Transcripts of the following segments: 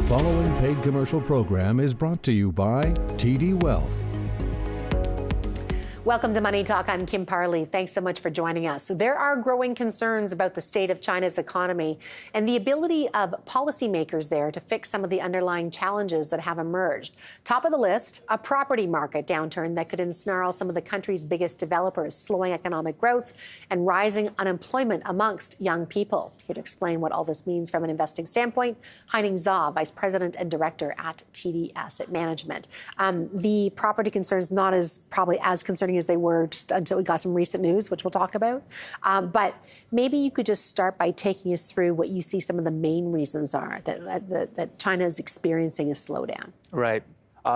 following paid commercial program is brought to you by TD Wealth. Welcome to Money Talk. I'm Kim Parley. Thanks so much for joining us. There are growing concerns about the state of China's economy and the ability of policymakers there to fix some of the underlying challenges that have emerged. Top of the list, a property market downturn that could ensnarl some of the country's biggest developers, slowing economic growth and rising unemployment amongst young people. Here to explain what all this means from an investing standpoint, Haining Zha, Vice President and Director at TD Asset Management. The property concerns not probably as concerning as they were just until we got some recent news, which we'll talk about. But maybe you could just start by taking us through what you see some of the main reasons are that China is experiencing a slowdown. Right.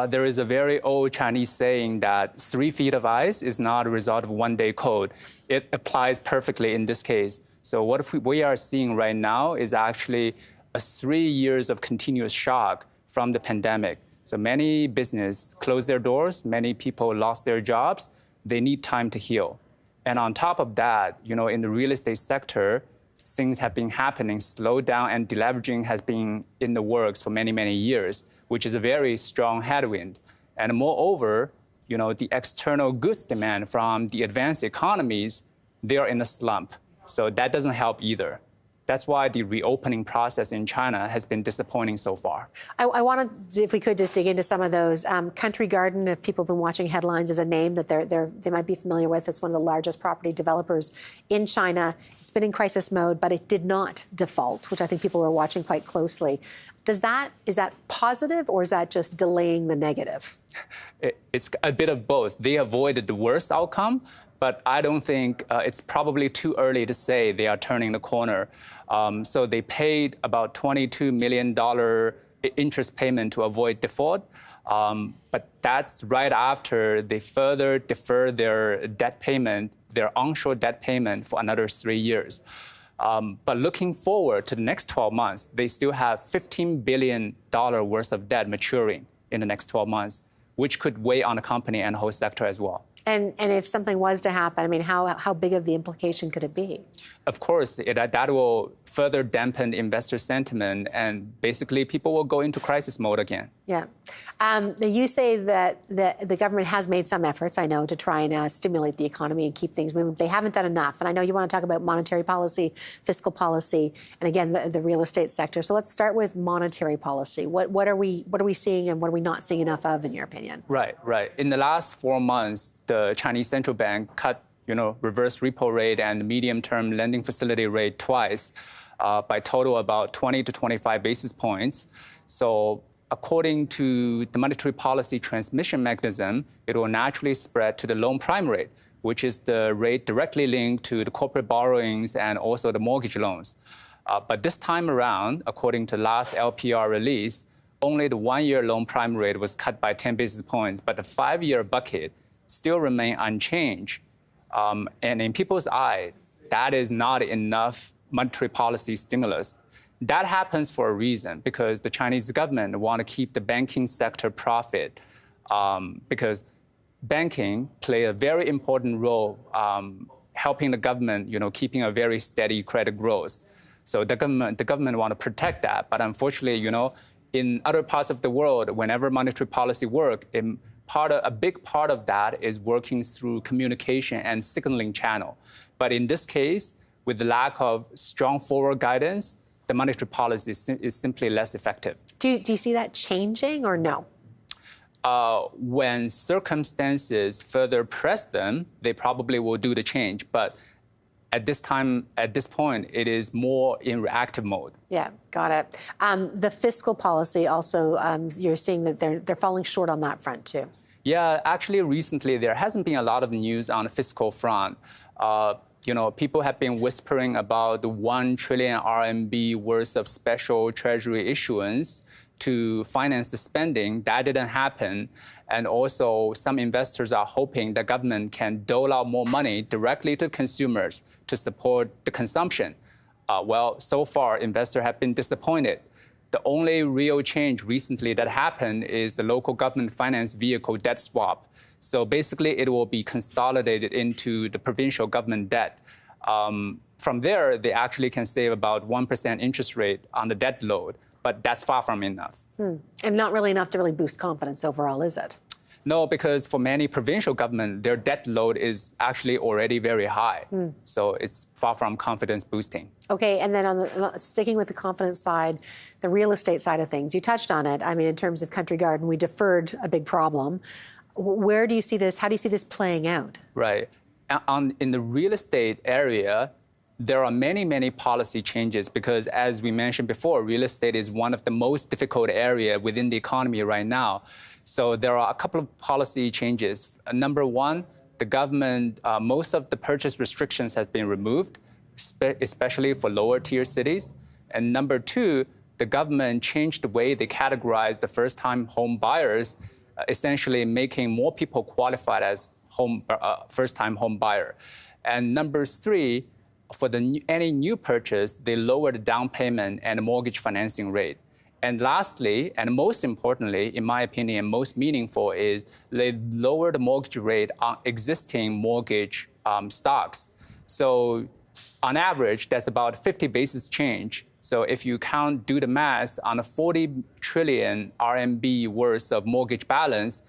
There is a very old Chinese saying that 3 feet of ice is not a result of one-day cold. It applies perfectly in this case. So what we are seeing right now is actually 3 years of continuous shock from the pandemic. So many businesses closed their doors, many people lost their jobs. They need time to heal. And on top of that, in the real estate sector, things have been happening. Slowdown and deleveraging has been in the works for many, many years, which is a very strong headwind. And moreover, the external goods demand from the advanced economies, they are in a slump. So that doesn't help either. That's why the reopening process in China has been disappointing so far. I want to, if we could, just dig into some of those. Country Garden, if people have been watching headlines, is a name that they might be familiar with. It's one of the largest property developers in China. It's been in crisis mode, but it did not default, which I think people are watching quite closely. Is that positive, or is that just delaying the negative? It's a bit of both. They avoided the worst outcome, but I don't think it's probably too early to say they are turning the corner. So they paid about $22 million interest payment to avoid default. But that's right after they further deferred their debt payment, their onshore debt payment, for another 3 years. But looking forward to the next 12 months, they still have $15 billion worth of debt maturing in the next 12 months, which could weigh on the company and the whole sector as well. And if something was to happen, I mean, how big of the implication could it be? Of course, that will further dampen investor sentiment, and basically people will go into crisis mode again. Yeah. You say that the government has made some efforts, I know, to try and stimulate the economy and keep things moving. They haven't done enough. And I know you want to talk about monetary policy, fiscal policy, and again, the real estate sector. So let's start with monetary policy. What are we seeing, and what are we not seeing enough of, in your opinion? Right. In the last 4 months, the Chinese central bank cut, reverse repo rate and medium-term lending facility rate twice, by total about 20 to 25 basis points. So according to the monetary policy transmission mechanism, it will naturally spread to the loan prime rate, which is the rate directly linked to the corporate borrowings and also the mortgage loans. But this time around, according to last LPR release, only the 1-year loan prime rate was cut by 10 basis points, but the 5-year bucket still remain unchanged. And in people's eyes, that is not enough monetary policy stimulus. That happens for a reason, because the Chinese government want to keep the banking sector profit, because banking play a very important role helping the government, keeping a very steady credit growth. So the government want to protect that. But unfortunately, in other parts of the world, whenever monetary policy work, a big part of that is working through communication and signaling channel. But in this case, with the lack of strong forward guidance, the monetary policy is simply less effective. Do you see that changing, or no? When circumstances further press them, they probably will do the change. But at this point, it is more in reactive mode. Yeah, got it. The fiscal policy also, you're seeing that they're falling short on that front too. Yeah, actually, recently there hasn't been a lot of news on the fiscal front. People have been whispering about the 1 trillion RMB worth of special treasury issuance to finance the spending. That didn't happen. And also, some investors are hoping the government can dole out more money directly to consumers to support the consumption. Well, so far, investors have been disappointed. The only real change recently that happened is the local government finance vehicle debt swap. So basically, it will be consolidated into the provincial government debt. From there, they actually can save about 1% interest rate on the debt load. but that's far from enough. And not really enough to really boost confidence overall, is it? No, because for many provincial government, their debt load is actually already very high. So it's far from confidence boosting. Okay, and then sticking with the confidence side, the real estate side of things, you touched on it. I mean, in terms of Country Garden, we deferred a big problem. Where do you see this? How do you see this playing out? Right. In the real estate area, there are many policy changes because, as we mentioned before, real estate is one of the most difficult areas within the economy right now. So there are a couple of policy changes. Number one, the government, most of the purchase restrictions have been removed, especially for lower tier cities. And number two, the government changed the way they categorize the first-time home buyers, essentially making more people qualified as first-time home buyer. And number three, for any new purchase, they lowered the down payment and the mortgage financing rate. And lastly, and most importantly, in my opinion, most meaningful is they lowered the mortgage rate on existing mortgage stocks. So on average, that's about 50 basis change. So if you do the math on a 40 trillion RMB worth of mortgage balance,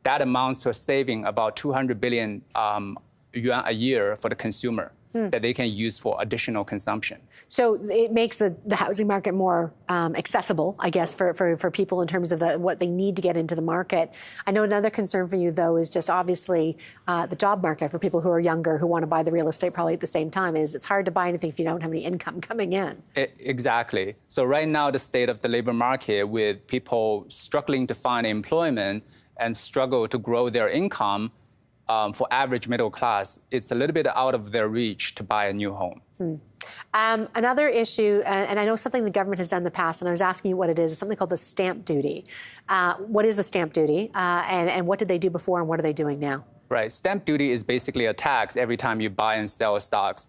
that amounts to a saving about 200 billion yuan a year for the consumer that they can use for additional consumption. So it makes the housing market more accessible, I guess, for people in terms of what they need to get into the market. I know another concern for you, though, is just obviously the job market for people who are younger, who want to buy the real estate probably at the same time, is it's hard to buy anything if you don't have any income coming in. Exactly. So right now, the state of the labor market, with people struggling to find employment and struggle to grow their income, for average middle class, it's a little bit out of their reach to buy a new home. Another issue, and I know something the government has done in the past, and I was asking you what it is something called the stamp duty. What is the stamp duty, and what did they do before, and what are they doing now? Right. Stamp duty is basically a tax every time you buy and sell stocks.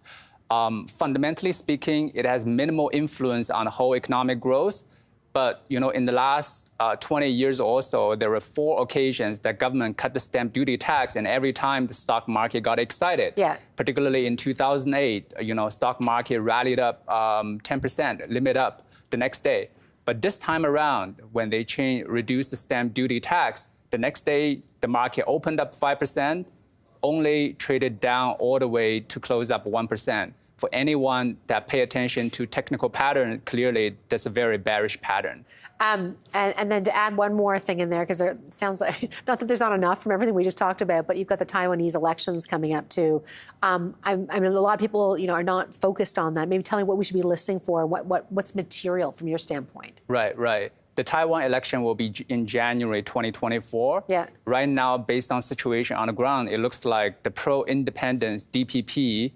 Fundamentally speaking, it has minimal influence on whole economic growth. But in the last 20 years or so, there were 4 occasions that government cut the stamp duty tax, and every time the stock market got excited. Yeah. Particularly in 2008, stock market rallied up 10%, limit up the next day. But this time around, when they reduced the stamp duty tax, the next day the market opened up 5%, only traded down all the way to close up 1%. For anyone that pay attention to technical pattern, clearly that's a very bearish pattern. And then to add one more thing in there, because it sounds like, not that there's not enough from everything we just talked about, but you've got the Taiwanese elections coming up too. I mean, a lot of people, are not focused on that. Maybe tell me what we should be listening for, what's material from your standpoint. Right. The Taiwan election will be in January 2024. Yeah. Right now, based on situation on the ground, it looks like the pro-independence DPP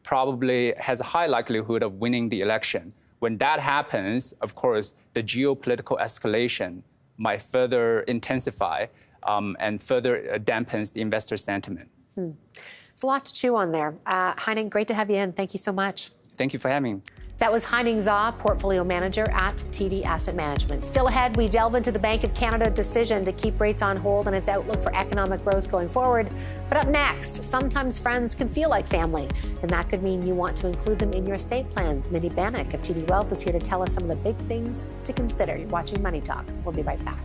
probably has a high likelihood of winning the election. When that happens, of course, the geopolitical escalation might further intensify and further dampens the investor sentiment. There's a lot to chew on there. Haining, great to have you in. Thank you so much. Thank you for having me. That was Haining Zha, Portfolio Manager at TD Asset Management. Still ahead, we delve into the Bank of Canada decision to keep rates on hold and its outlook for economic growth going forward. But up next, sometimes friends can feel like family, and that could mean you want to include them in your estate plans. Minnie Bannock of TD Wealth is here to tell us some of the big things to consider. You're watching Money Talk. We'll be right back.